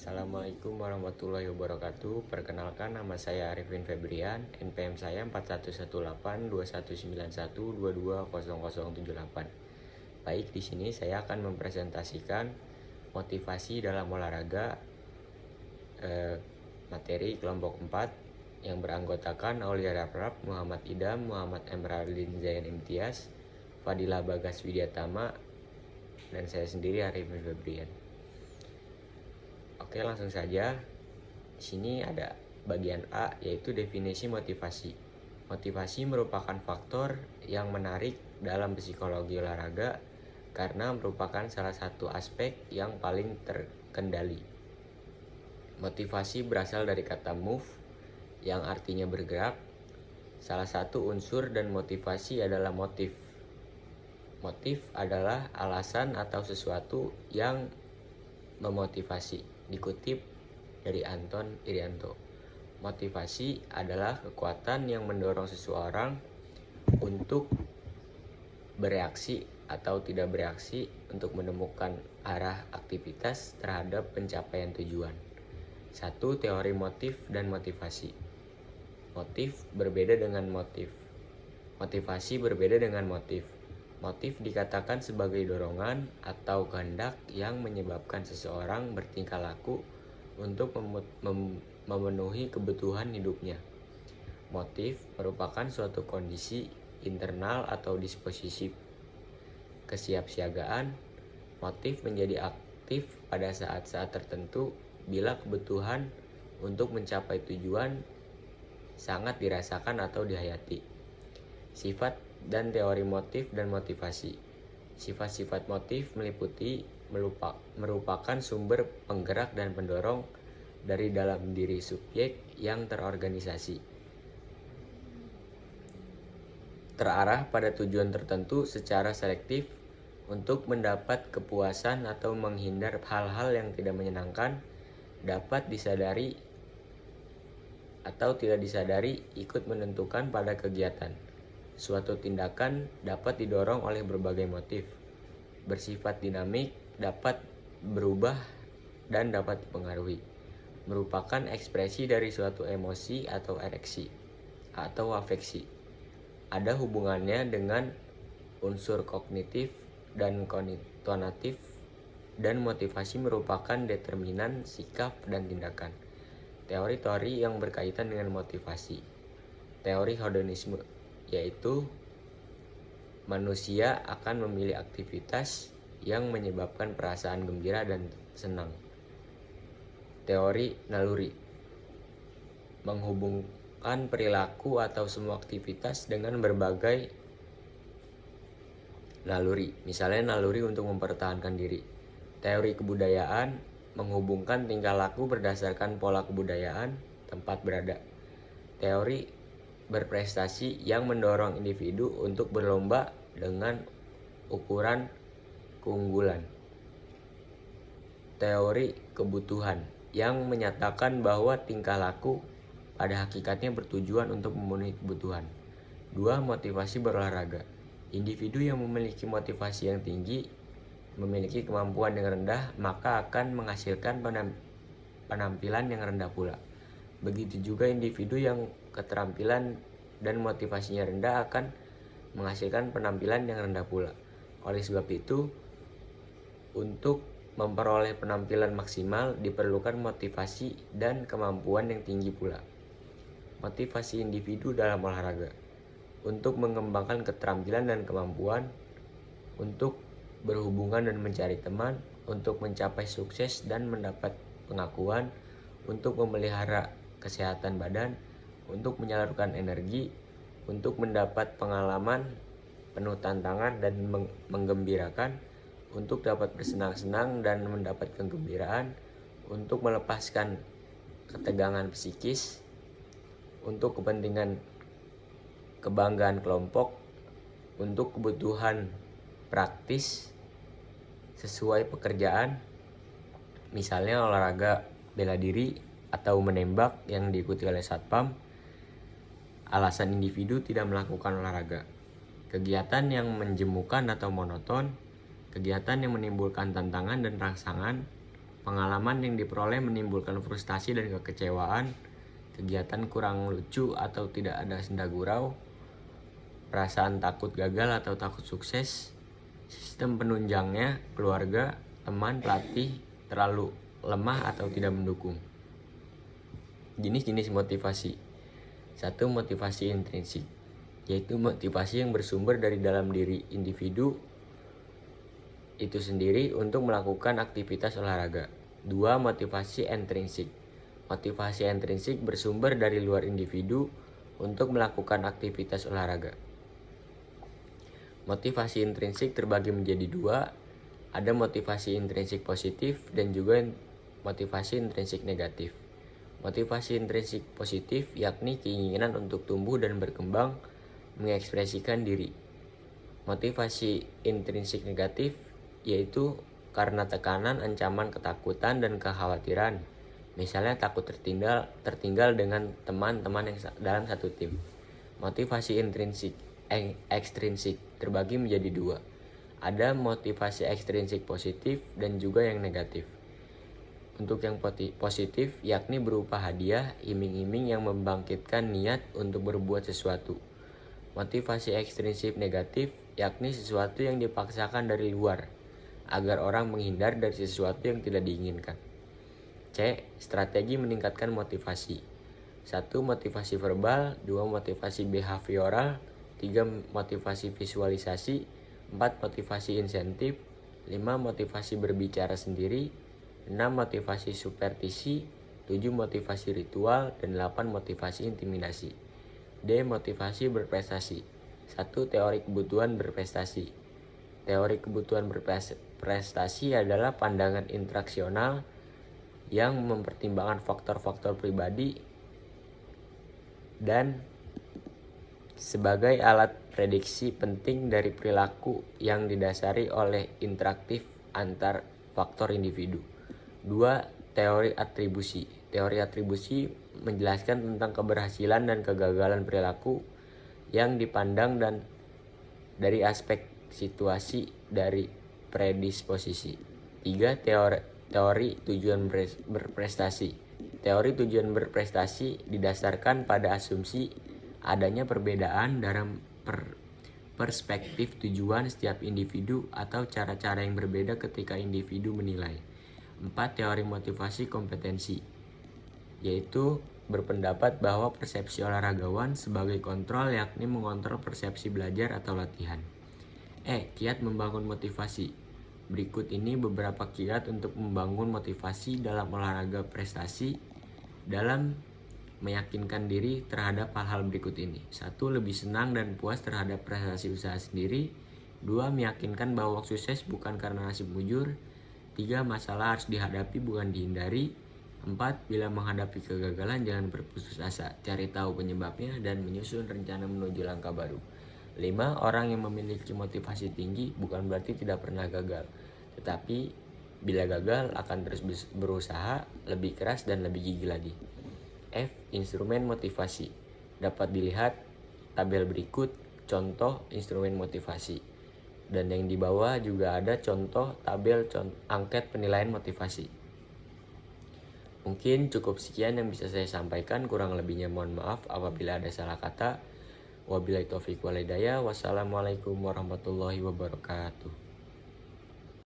Assalamualaikum warahmatullahi wabarakatuh. Perkenalkan, nama saya Arifin Febrian. NPM saya 41182191220078. Baik, di sini saya akan mempresentasikan motivasi dalam olahraga, materi kelompok 4 yang beranggotakan Aulia Raprap, Muhammad Idam, Muhammad Emraldin Zain Imtiaz, Fadila Bagas Widyatama, dan saya sendiri Arifin Febrian. Oke, langsung saja. Di sini ada bagian A, yaitu definisi motivasi. Motivasi merupakan faktor yang menarik dalam psikologi olahraga karena merupakan salah satu aspek yang paling terkendali. Motivasi berasal dari kata move yang artinya bergerak. Salah satu unsur dan motivasi adalah motif. Motif adalah alasan atau sesuatu yang memotivasi. Dikutip dari Anton Irianto, motivasi adalah kekuatan yang mendorong seseorang untuk bereaksi atau tidak bereaksi untuk menemukan arah aktivitas terhadap pencapaian tujuan. 1. Teori motif dan motivasi. Motif berbeda dengan motif. Motivasi berbeda dengan motif. Motif dikatakan sebagai dorongan atau kehendak yang menyebabkan seseorang bertingkah laku untuk memenuhi kebutuhan hidupnya. Motif merupakan suatu kondisi internal atau disposisi kesiapsiagaan. Motif menjadi aktif pada saat-saat tertentu bila kebutuhan untuk mencapai tujuan sangat dirasakan atau dihayati. Sifat dan teori motif dan motivasi. Sifat-sifat motif meliputi merupakan sumber penggerak dan pendorong dari dalam diri subjek yang terorganisasi, terarah pada tujuan tertentu secara selektif untuk mendapat kepuasan atau menghindar hal-hal yang tidak menyenangkan, dapat disadari atau tidak disadari ikut menentukan pada kegiatan. Suatu tindakan dapat didorong oleh berbagai motif, bersifat dinamik, dapat berubah dan dapat dipengaruhi. Merupakan ekspresi dari suatu emosi atau ereksi atau afeksi. Ada hubungannya dengan unsur kognitif dan konitonatif, dan motivasi merupakan determinan sikap dan tindakan. Teori-teori yang berkaitan dengan motivasi. Teori hedonisme, yaitu manusia akan memilih aktivitas yang menyebabkan perasaan gembira dan senang. Teori naluri, menghubungkan perilaku atau semua aktivitas dengan berbagai naluri, misalnya naluri untuk mempertahankan diri. Teori kebudayaan, menghubungkan tingkah laku berdasarkan pola kebudayaan tempat berada. Teori berprestasi yang mendorong individu untuk berlomba dengan ukuran keunggulan. Teori kebutuhan yang menyatakan bahwa tingkah laku pada hakikatnya bertujuan untuk memenuhi kebutuhan. 2. Motivasi berolahraga. Individu yang memiliki motivasi yang tinggi memiliki kemampuan yang rendah, maka akan menghasilkan penampilan yang rendah pula. Begitu juga individu yang keterampilan dan motivasinya rendah akan menghasilkan penampilan yang rendah pula. Oleh sebab itu, untuk memperoleh penampilan maksimal diperlukan motivasi dan kemampuan yang tinggi pula. Motivasi individu dalam olahraga untuk mengembangkan keterampilan dan kemampuan, untuk berhubungan dan mencari teman, untuk mencapai sukses dan mendapat pengakuan, untuk memelihara kesehatan badan, untuk menyalurkan energi, untuk mendapat pengalaman penuh tantangan dan menggembirakan, untuk dapat bersenang-senang dan mendapat kegembiraan, untuk melepaskan ketegangan psikis, untuk kepentingan kebanggaan kelompok, untuk kebutuhan praktis sesuai pekerjaan, misalnya olahraga bela diri atau menembak yang diikuti oleh satpam. Alasan individu tidak melakukan olahraga. Kegiatan yang menjemukan atau monoton, kegiatan yang menimbulkan tantangan dan rangsangan, Pengalaman yang diperoleh menimbulkan frustasi dan kekecewaan, kegiatan kurang lucu atau tidak ada senda gurau, perasaan takut gagal atau takut sukses, sistem penunjangnya, keluarga, teman, pelatih terlalu lemah atau tidak mendukung. Jenis-jenis motivasi. 1. Motivasi intrinsik, yaitu motivasi yang bersumber dari dalam diri individu itu sendiri untuk melakukan aktivitas olahraga. 2. Motivasi intrinsik. Motivasi intrinsik bersumber dari luar individu untuk melakukan aktivitas olahraga. Motivasi intrinsik terbagi menjadi 2. Ada motivasi intrinsik positif dan juga motivasi intrinsik negatif. Motivasi intrinsik positif yakni keinginan untuk tumbuh dan berkembang, mengekspresikan diri. Motivasi intrinsik negatif yaitu karena tekanan, ancaman, ketakutan, dan kekhawatiran. Misalnya takut tertinggal dengan teman-teman yang dalam satu tim. Motivasi ekstrinsik terbagi menjadi 2. Ada motivasi ekstrinsik positif dan juga yang negatif. Untuk yang positif yakni berupa hadiah, iming-iming yang membangkitkan niat untuk berbuat sesuatu. Motivasi ekstrinsik negatif yakni sesuatu yang dipaksakan dari luar agar orang menghindar dari sesuatu yang tidak diinginkan. C. Strategi meningkatkan motivasi. 1. Motivasi verbal. 2. Motivasi behavioral. 3. Motivasi visualisasi. 4. Motivasi insentif. 5. Motivasi berbicara sendiri. 6. Motivasi supervisi. 7. Motivasi ritual. Dan 8. Motivasi intimidasi. D. Motivasi berprestasi. 1. Teori kebutuhan berprestasi. Teori kebutuhan berprestasi adalah pandangan interaksional yang mempertimbangkan faktor-faktor pribadi dan sebagai alat prediksi penting dari perilaku yang didasari oleh interaktif antar faktor individu. 2. Teori atribusi. Teori atribusi menjelaskan tentang keberhasilan dan kegagalan perilaku yang dipandang dan dari aspek situasi dari predisposisi. 3. Teori tujuan berprestasi. Teori tujuan berprestasi didasarkan pada asumsi adanya perbedaan dalam perspektif tujuan setiap individu atau cara-cara yang berbeda ketika individu menilai. 4. Teori motivasi kompetensi, yaitu berpendapat bahwa persepsi olahragawan sebagai kontrol yakni mengontrol persepsi belajar atau latihan. Kiat membangun motivasi. Berikut ini beberapa kiat untuk membangun motivasi dalam olahraga prestasi dalam meyakinkan diri terhadap hal-hal berikut ini. 1. Lebih senang dan puas terhadap prestasi usaha sendiri. 2. Meyakinkan bahwa sukses bukan karena nasib mujur. 3. Masalah harus dihadapi bukan dihindari. 4. Bila menghadapi kegagalan jangan berputus asa, cari tahu penyebabnya dan menyusun rencana menuju langkah baru. 5. Orang yang memiliki motivasi tinggi bukan berarti tidak pernah gagal, tetapi bila gagal akan terus berusaha lebih keras dan lebih gigih lagi. F. Instrumen motivasi. Dapat dilihat tabel berikut contoh instrumen motivasi. Dan yang di bawah juga ada contoh tabel angket penilaian motivasi. Mungkin cukup sekian yang bisa saya sampaikan, kurang lebihnya mohon maaf apabila ada salah kata. Wabillahi taufiq wal hidayah. Wassalamualaikum warahmatullahi wabarakatuh.